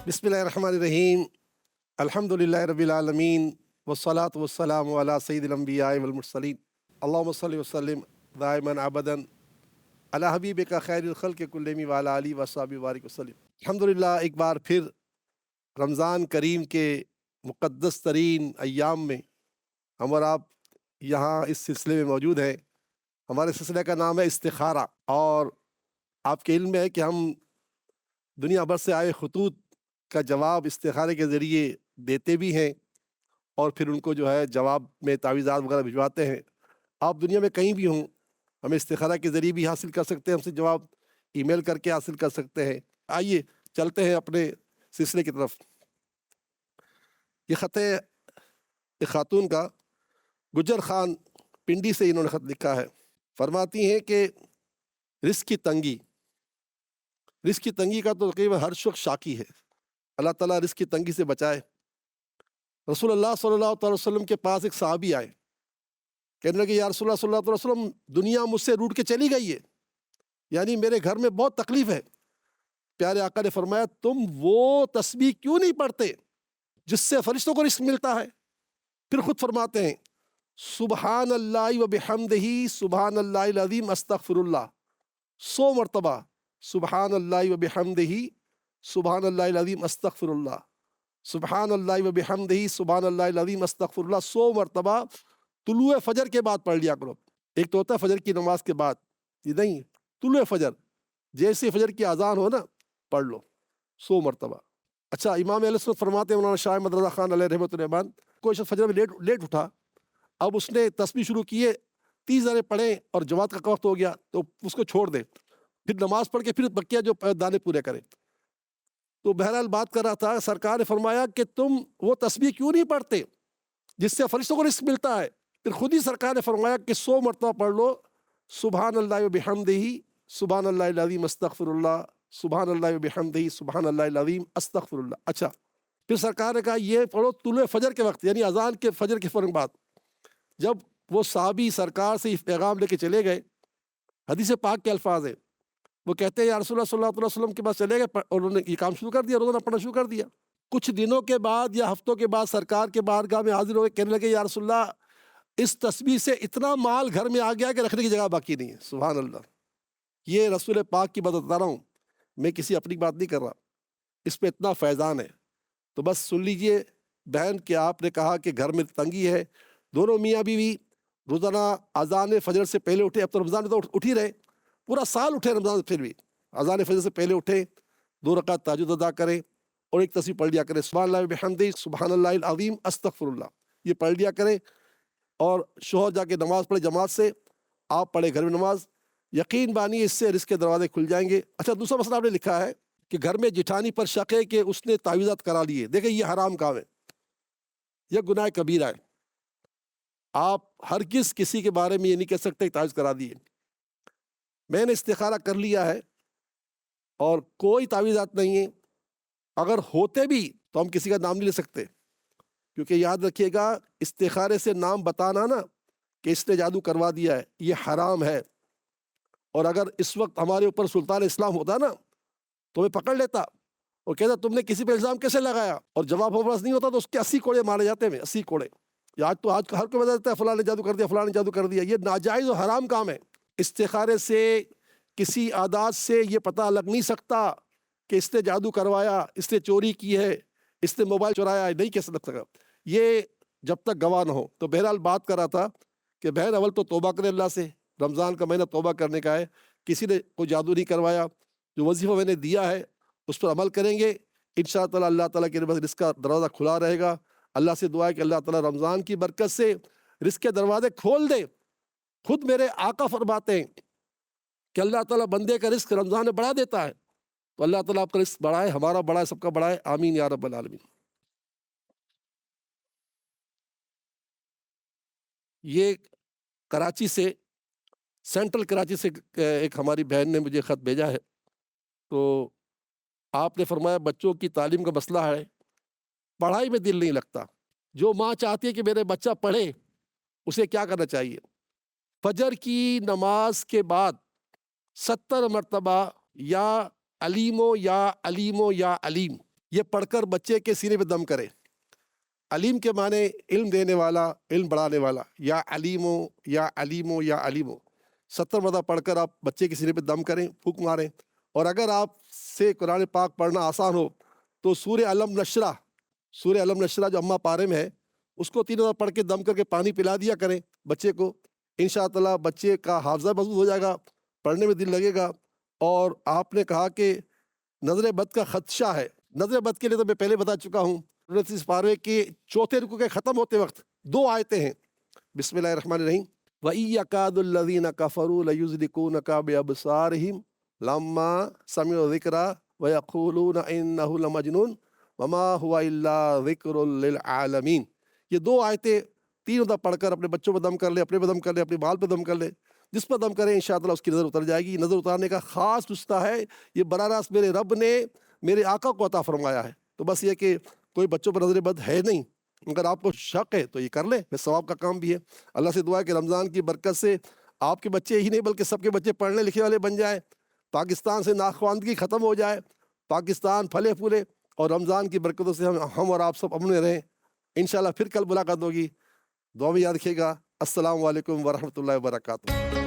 बिस्मिल्लाहिर्रहमानिर्रहीम अल्हम्दुलिल्लाहि रब्बिल आलमीन वस्सलातु वस्सलामु अला सय्यिदिल अंबिया'i वल मुरसलीन अल्लाहुम्मा सल्लि व सल्लिम दाइमन अबदन अला हबीबिका खैरिल खल्क़ि कुल्लिहिम व अला आलिहि व अस्हाबिहि बारिक वसल्लिम। अल्हम्दुलिल्लाह, एक बार फिर रमज़ान करीम के मुक़द्दस तरीन अय्याम में हम और आप यहाँ इस सिलसिले में मौजूद हैं। हमारे सिलसिले का नाम है इस्तिखारा, और आपके इल्म में है कि हम दुनिया भर से आए खतूत का जवाब इस्तिखारे के ज़रिए देते भी हैं और फिर उनको जो है जवाब में तावीज़ात वगैरह भिजवाते हैं। आप दुनिया में कहीं भी हों, हमें इस्तिखारा के ज़रिए भी हासिल कर सकते हैं, हमसे जवाब ईमेल करके हासिल कर सकते हैं। आइए चलते हैं अपने सिलसिले की तरफ। ये ख़त है एक खातून का, गुजर खान पिंडी से इन्होंने ख़त लिखा है। फरमाती हैं कि रिस्क की तंगी का तो तकरीबन हर शख्स शाकी है। अल्लाह ताला रिस्क की तंगी से बचाए। रसूलुल्लाह सल्लल्लाहु अलैहि वसल्लम के पास एक सहाबी आए, कहने लगे या रसूलुल्लाह सल्लल्लाहु अलैहि वसल्लम, दुनिया मुझसे रूठ के चली गई है, यानी मेरे घर में बहुत तकलीफ है। प्यारे आका ने फरमाया, तुम वो तस्बीह क्यों नहीं पढ़ते जिससे फरिश्तों को रिस्क मिलता है? फिर खुद फरमाते हैं, सुबहानल्लाहि व बिहम्दिही सुबहानल्लाहिल अज़ीम अस्तगफिरुल्लाह 100 मरतबा, सुबहानल्लाहि व बिहम्दिही सुबहानल्लाहिल अज़ीम अस्तगफिरुल्लाह, सुबहानल्लाहि व बिहम्दिही सुबहानल्लाहिल अज़ीम अस्तगफिरुल्लाह 100 मरतबा तुलुए फजर के बाद पढ़ लिया करो। एक तो होता है फजर की नमाज के बाद, ये नहीं, तुलुए फजर, जैसे फजर की अजान हो ना, पढ़ लो 100 मरतबा। अच्छा, इमाम अहले सुन्नत फरमाते हैं, मौलाना शाह अहमद रज़ा खान अलैहि रहमतुल रहमान, कोई शख्स फजर में लेट उठा, अब उसने तस्बीह शुरू किए, 30 दाने पढ़े और जमात का वक्त हो गया, तो उसको छोड़ दे, फिर नमाज पढ़ के फिर बकिया जो दाने पूरे करे। तो बहरहाल बात कर रहा था, सरकार ने फरमाया कि तुम वो तस्बीह क्यों नहीं पढ़ते जिससे फरिश्तों को रिस्क मिलता है? फिर खुद ही सरकार ने फरमाया कि 100 मरतबा पढ़ लो, सुबहानल्लाहि व बिहम्दिही सुबहानल्लाहिल अज़ीम अस्तगफिरुल्लाह, सुबहानल्लाहि व बिहम्दिही सुबहानल्लाहिल अज़ीम अस्तगफिरुल्लाह। अच्छा, फिर सरकार ने कहा ये पढ़ो तुलुए फजर के वक्त, यानी अजान के फजर के फौरन बाद। जब वो साहबी सरकार से पैगाम लेके चले गए, हदीस पाक के अल्फाज है, वो कहते हैं या रसूलुल्लाह सल्लल्लाहु अलैहि वसल्लम के पास चले गए और उन्होंने ये काम शुरू कर दिया, रोज़ाना पढ़ना शुरू कर दिया। कुछ दिनों के बाद या हफ्तों के बाद सरकार के बारगाह में हाजिर हुए, कहने लगे या रसूलुल्लाह, इस तस्बीह से इतना माल घर में आ गया कि रखने की जगह बाकी नहीं है। सुभान अल्लाह, ये रसूल पाक की बात बता रहा हूँ, मैं किसी अपनी बात नहीं कर रहा, इस पर इतना फैज़ान है। तो बस सुन लीजिए बहन कि आपने कहा कि घर में तंगी है, दोनों मियाँ बीवी रोज़ाना अजान फजर से पहले उठे, अब तो रमज़ान में तो उठ ही रहे, पूरा साल उठे रमज़ान, फिर भी अजान फजर से पहले उठे, 2 रकात तहज्जुद अदा करें और एक तस्बीह पढ़ लिया करें, सुबहानल्लाहि व बिहम्दिही सुबहानल्लाहिल अज़ीम अस्तगफिरुल्लाह, ये पढ़ लिया करें। और शोहर जाके नमाज पढ़े जमात से, आप पढ़े घर में नमाज, यकीन मानिए इससे रिस्क के दरवाजे खुल जाएंगे। अच्छा, दूसरा मसला आपने लिखा है कि घर में जिठानी पर शक है कि उसने तावीज़ात करा लिए। देखिए, ये हराम काम है, यह गुनाह कबीरा है। आप हरगिज़ किसी के बारे में ये नहीं कह सकते तावीज़ करा दिए। मैंने इस्तिखारा कर लिया है और कोई तावीज़ात नहीं है, अगर होते भी तो हम किसी का नाम नहीं ले सकते, क्योंकि याद रखिएगा इस्तिखारे से नाम बताना ना कि इसने जादू करवा दिया है, ये हराम है। और अगर इस वक्त हमारे ऊपर सुल्तान इस्लाम होता ना, तो मैं पकड़ लेता और कहता तुमने किसी पर इल्ज़ाम कैसे लगाया, और जवाब हमारे पास नहीं होता तो उसके 80 कोड़े मारे जाते हैं, 80 कोड़े। आज तो आज हर कोई बता देता है फलां ने जादू कर दिया, फलां ने जादू कर दिया। ये नाजायज़ और हराम काम है। इस्तिखारे से किसी आदात से ये पता लग नहीं सकता कि इसने जादू करवाया, इसने चोरी की है, इसने मोबाइल चुराया है, नहीं कैसे लग सका ये जब तक गवाह न हो। तो बहरहाल बात कर रहा था कि बहन अव्वल तो तौबा करें अल्लाह से, रमज़ान का महीना तौबा करने का है, किसी ने कोई जादू नहीं करवाया, जो वजीफ़ा मैंने दिया है उस पर अमल करेंगे, इंशाअल्लाह ताला अल्लाह ताला के रिस्क का दरवाज़ा खुला रहेगा। अल्लाह से दुआ है कि अल्लाह ताला रमज़ान की बरकत से रिस्क के दरवाजे खोल दे। खुद मेरे आका फरमाते हैं कि अल्लाह ताला बंदे का रिस्क रमज़ान में बढ़ा देता है। तो अल्लाह ताला आपका रिस्क बढ़ाए, हमारा बढ़ाए, सबका बढ़ाए, आमीन या रब्बल आलमीन। ये कराची से, सेंट्रल कराची से एक हमारी बहन ने मुझे ख़त भेजा है। तो आपने फरमाया बच्चों की तालीम का मसला है, पढ़ाई में दिल नहीं लगता। जो माँ चाहती है कि मेरे बच्चा पढ़े, उसे क्या करना चाहिए? फजर की नमाज के बाद 70 मरतबा या अलीमो या अलीमो या अलीम یہ پڑھ کر بچے کے سینے پہ دم کرے. علیم کے معنی علم دینے والا، علم بڑھانے والا. یا علیمو یا علیمو یا علیمو 70 مرتبہ پڑھ کر آپ بچے کے سینے پہ دم کریں، پھونک ماریں. اور اگر آپ سے قرآن پاک پڑھنا آسان ہو تو سورہ علم نشرہ، سورہ علم نشرہ جو اماں پارے میں ہے، اس کو 3 مرتبہ پڑھ کے دم کر کے پانی پلا دیا کریں بچے کو. انشاءاللہ بچے کا حافظہ مضبوط ہو جائے گا، پڑھنے میں دل لگے گا. اور آپ نے کہا کہ نظر بد کا خدشہ ہے. نظر بد کے لیے تو میں پہلے بتا چکا ہوں. اس پارے کے چوتھے رکوع کے ختم ہوتے وقت 2 آیتیں ہیں. بسم اللہ الرحمن الرحیم. وَإِن يَكَادُ الَّذِينَ كَفَرُوا لَيُزْلِقُونَكَ بِأَبْصَارِهِمْ لَمَّا سَمِعُوا الذِّكْرَ وَيَقُولُونَ إِنَّهُ لَمَجْنُونٌ وَمَا هُوَ إِلَّا ذِكْرٌ لِلْعَالَمِينَ. یہ 2 آیتیں 3 دفعہ پڑھ کر اپنے بچوں پہ دم کر لے، اپنے پہ دم کر لے، اپنے بال پہ دم کر لے. جس پہ دم کرے انشاءاللہ اس کی نظر اتر جائے گی. نظر اتارنے کا خاص نسخہ ہے یہ براہ راست میرے رب نے میرے آقا کو عطا فرمایا ہے. تو بس یہ کہ کوئی بچوں پر نظر بد ہے نہیں، اگر آپ کو شک ہے تو یہ کر لیں، یہ ثواب کا کام بھی ہے. اللہ سے دعا ہے کہ رمضان کی برکت سے آپ کے بچے ہی نہیں بلکہ سب کے بچے پڑھنے لکھنے والے بن جائیں، پاکستان سے ناخواندگی ختم ہو جائے، پاکستان پھلے پھولے، اور رمضان کی برکتوں سے ہم اور آپ سب امن میں رہیں. انشاءاللہ پھر کل ملاقات ہوگی. دعا میں یاد رکھیے گا. السلام علیکم ورحمۃ اللہ وبرکاتہ.